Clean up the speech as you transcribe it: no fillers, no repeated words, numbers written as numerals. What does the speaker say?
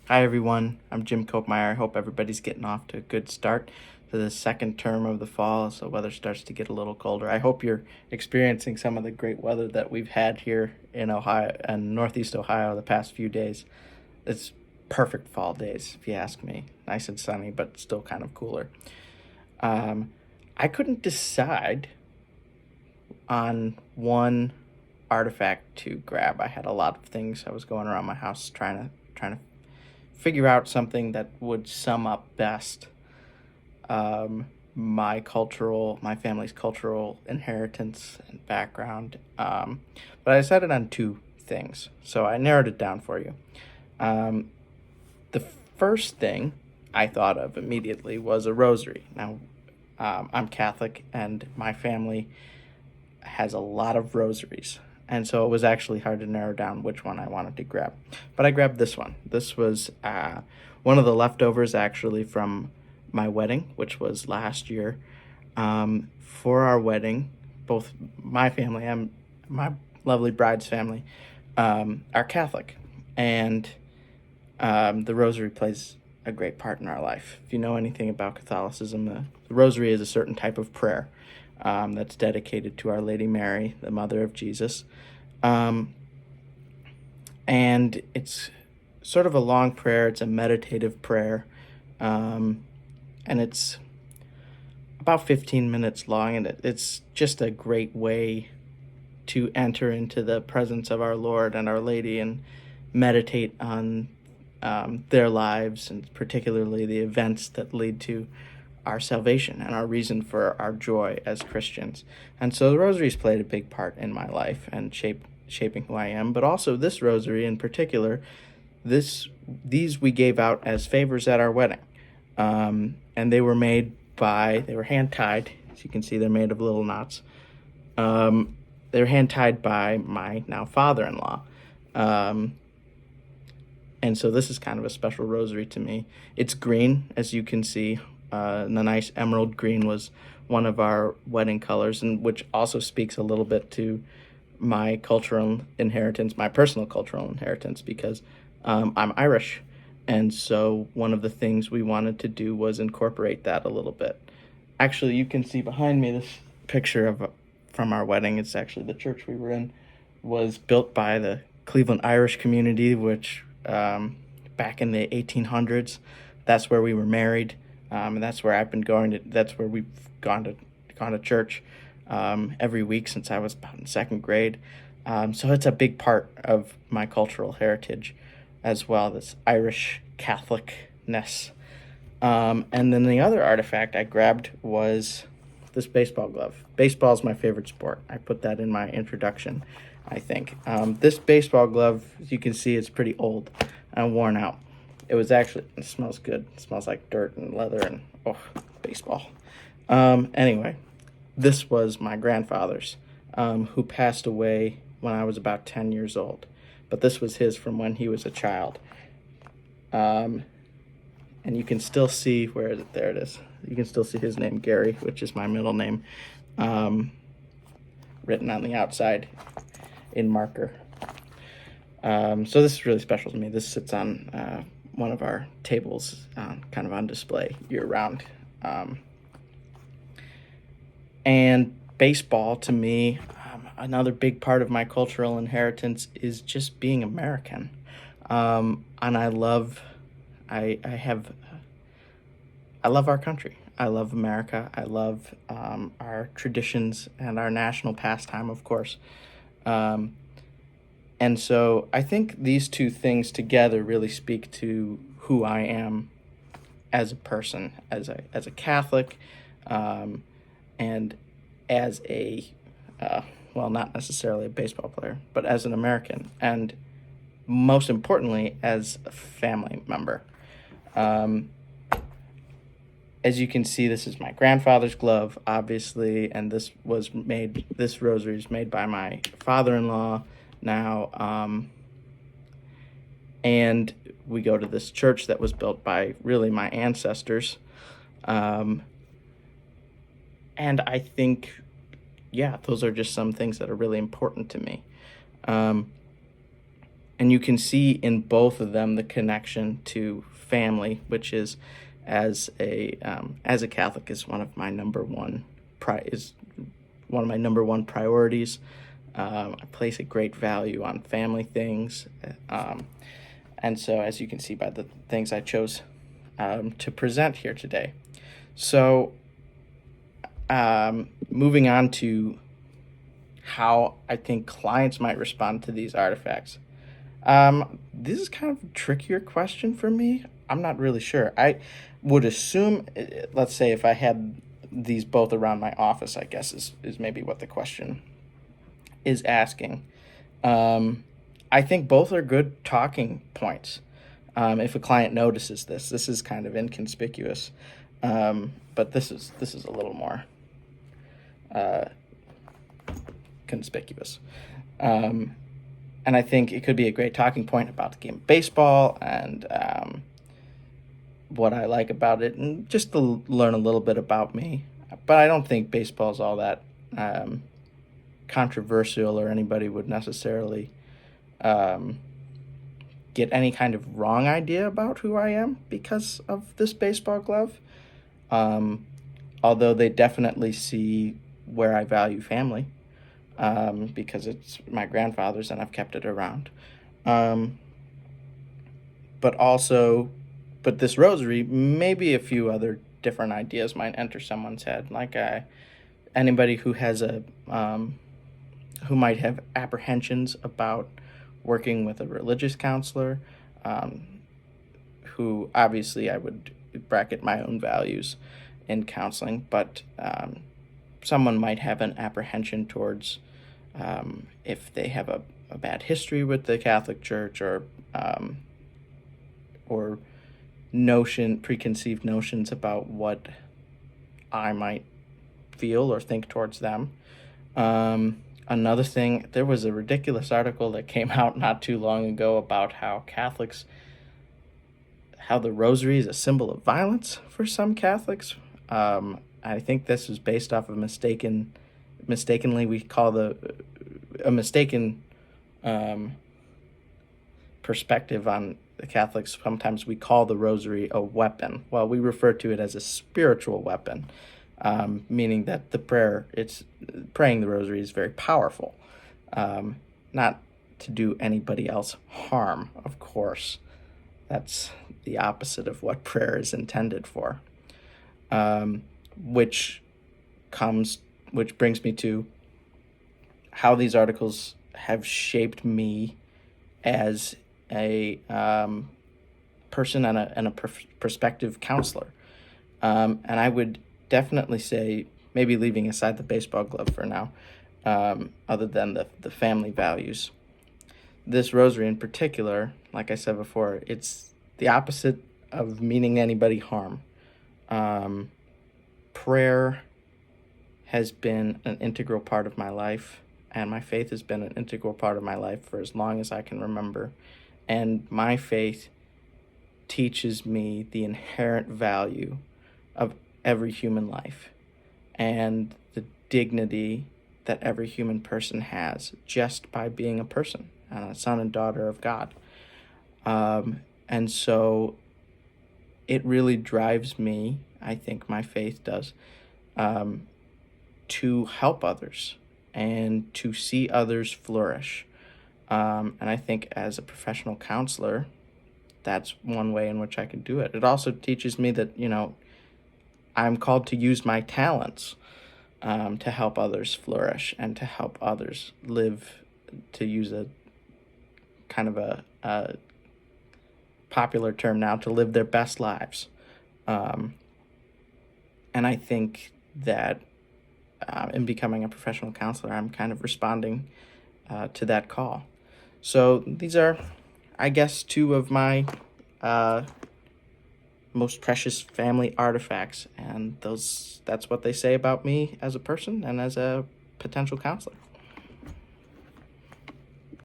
Hi everyone, I'm Jim Kopmeyer. I hope everybody's getting off to a good start to the second term of the fall, so weather starts to get a little colder. I hope you're experiencing some of the great weather that we've had here in Ohio and Northeast Ohio the past few days. It's perfect fall days, if you ask me. Nice and sunny, but still kind of cooler. Um, I couldn't decide on one artifact to grab. I had a lot of things. I was going around my house trying to figure out something that would sum up best my family's cultural inheritance and background. But I decided on two things, so I narrowed it down for you. Um, the first thing I thought of immediately was a rosary. Now, I'm Catholic, and my family has a lot of rosaries. And so it was actually hard to narrow down which one I wanted to grab. But I grabbed this one. This was one of the leftovers actually from my wedding, which was last year. For our wedding, both my family and my lovely bride's family are Catholic. And the rosary plays a great part in our life. If you know anything about Catholicism, the rosary is a certain type of prayer that's dedicated to Our Lady Mary, the Mother of Jesus. And it's sort of a long prayer. It's a meditative prayer. And it's about 15 minutes long. And it's just a great way to enter into the presence of our Lord and Our Lady and meditate on their lives, and particularly the events that lead to our salvation and our reason for our joy as Christians. And so the rosary's played a big part in my life and shaping who I am. But also this rosary in particular, these we gave out as favors at our wedding, and they were hand tied. As you can see, they're made of little knots. They're hand tied by my now father-in-law. And so this is kind of a special rosary to me. It's green, as you can see. The nice emerald green was one of our wedding colors, and which also speaks a little bit to my cultural inheritance, my personal cultural inheritance, because I'm Irish. And so one of the things we wanted to do was incorporate that a little bit. Actually, you can see behind me this picture from our wedding. It's actually the church we were in, was built by the Cleveland Irish community, which back in the 1800s, that's where we were married. And that's where I've been going to. That's where we've gone to church every week since I was about in second grade. So it's a big part of my cultural heritage as well, this Irish Catholicness. And then the other artifact I grabbed was this baseball glove. Baseball is my favorite sport. I put that in my introduction, I think. This baseball glove, as you can see, is pretty old and worn out. It smells good. It smells like dirt and leather and, baseball. Anyway, this was my grandfather's, who passed away when I was about 10 years old. But this was his from when he was a child. And you can still see, there it is. You can still see his name, Gary, which is my middle name, written on the outside in marker. So this is really special to me. This sits on one of our tables, kind of on display year-round. And baseball, to me, another big part of my cultural inheritance is just being American. And I love our country. I love America. I love our traditions and our national pastime, of course. And so I think these two things together really speak to who I am as a person, as a Catholic, and as not necessarily a baseball player, but as an American, and most importantly, as a family member. As you can see, this is my grandfather's glove, obviously, and this rosary is made by my father-in-law now, and we go to this church that was built by really my ancestors, and I think, those are just some things that are really important to me. And you can see in both of them the connection to family, which is, as a Catholic, is one of my number one priorities. I place a great value on family things, and so, as you can see by the things I chose to present here today. So, moving on to how I think clients might respond to these artifacts. This is kind of a trickier question for me. I'm not really sure. I would assume, let's say if I had these both around my office, I guess is maybe what the question is asking. I think both are good talking points. If a client notices this is kind of inconspicuous, but this is a little more conspicuous. And I think it could be a great talking point about the game of baseball and what I like about it, and just to learn a little bit about me. But I don't think baseball is all that controversial, or anybody would necessarily get any kind of wrong idea about who I am because of this baseball glove. Although they definitely see where I value family. Because it's my grandfather's and I've kept it around. But this rosary, maybe a few other different ideas might enter someone's head. Like anybody who has who might have apprehensions about working with a religious counselor, who obviously I would bracket my own values in counseling, but someone might have an apprehension towards if they have a bad history with the Catholic Church, or preconceived notions about what I might feel or think towards them. Another thing, there was a ridiculous article that came out not too long ago about how the rosary is a symbol of violence for some Catholics. I think this was based off of mistakenly we call a mistaken perspective on the Catholics. Sometimes we call the rosary a weapon. Well, we refer to it as a spiritual weapon, meaning that praying the rosary is very powerful, not to do anybody else harm, of course. That's the opposite of what prayer is intended for. Which brings me to how these articles have shaped me as a person and a prospective counselor. And I would definitely say, maybe leaving aside the baseball glove for now, other than the family values, this rosary in particular, like I said before, it's the opposite of meaning anybody harm. Prayer has been an integral part of my life, and my faith has been an integral part of my life for as long as I can remember. And my faith teaches me the inherent value of every human life and the dignity that every human person has just by being a person and a son and daughter of God. And so it really drives me, I think my faith does, to help others and to see others flourish. And I think as a professional counselor, that's one way in which I can do it. It also teaches me that, I'm called to use my talents to help others flourish and to help others live, to use a kind of a popular term now, to live their best lives. And I think that in becoming a professional counselor, I'm kind of responding to that call. So these are, I guess, two of my most precious family artifacts, and that's what they say about me as a person and as a potential counselor.